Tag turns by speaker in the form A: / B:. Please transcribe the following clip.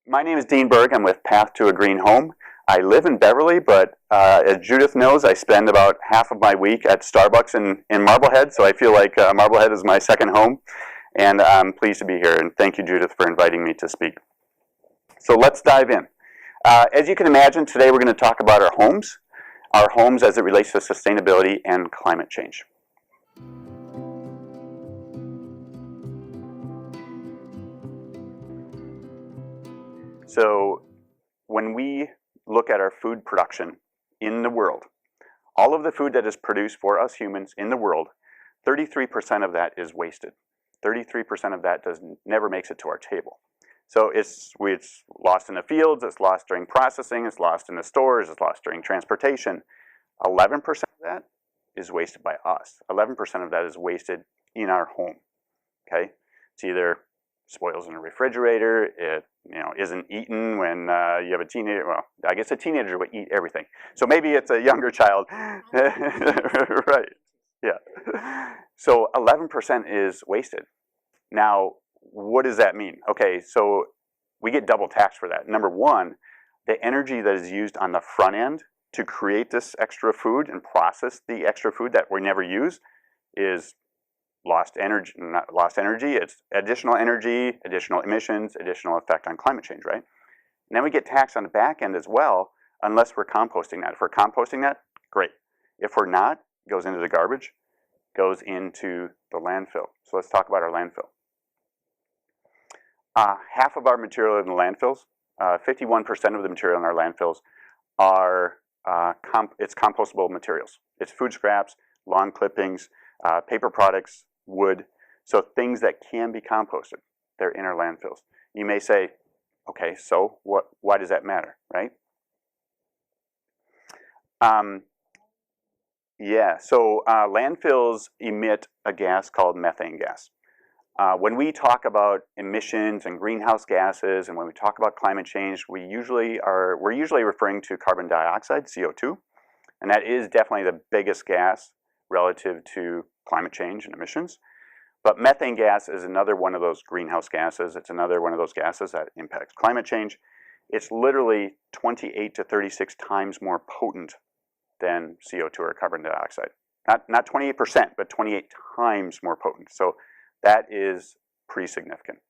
A: My name is Dean Berg. I'm with Path to a Green Home. I live in Beverly, but as Judith knows, I spend about half of my week at Starbucks in Marblehead, so I feel like Marblehead is my second home, and I'm pleased to be here, and thank you, Judith, for inviting me to speak. So let's dive in. As you can imagine, today we're going to talk about our homes as it relates to sustainability and climate change. So when we look at our food production in the world, all of the food that is produced for us humans in the world, 33% of that is wasted. 33% of that never makes it to our table. So it's lost in the fields, it's lost during processing, it's lost in the stores, it's lost during transportation. 11% of that is wasted by us. 11% of that is wasted in our home. Okay? It's either spoils in a refrigerator, it isn't eaten when you have a teenager. Well, I guess a teenager would eat everything. So maybe it's a younger child. Right, yeah. So 11% is wasted. Now, what does that mean? Okay, so we get double taxed for that. Number one, the energy that is used on the front end to create this extra food and process the extra food that we never use is lost energy, not lost energy, it's additional energy, additional emissions, additional effect on climate change, right? And then we get taxed on the back end as well, unless we're composting that. If we're composting that, great. If we're not, it goes into the garbage, goes into the landfill. So let's talk about our landfill. Half of our material in the landfills, 51% of the material in our landfills are it's compostable materials. It's food scraps, lawn clippings, paper products, wood, so things that can be composted. They're in our landfills. You may say, okay, so why does that matter, right? Landfills emit a gas called methane gas. When we talk about emissions and greenhouse gases, and when we talk about climate change, we're usually referring to carbon dioxide, CO2, and that is definitely the biggest gas relative to climate change and emissions. But methane gas is another one of those greenhouse gases. It's another one of those gases that impacts climate change. It's literally 28 to 36 times more potent than CO2 or carbon dioxide. Not 28%, but 28 times more potent. So that is pretty significant.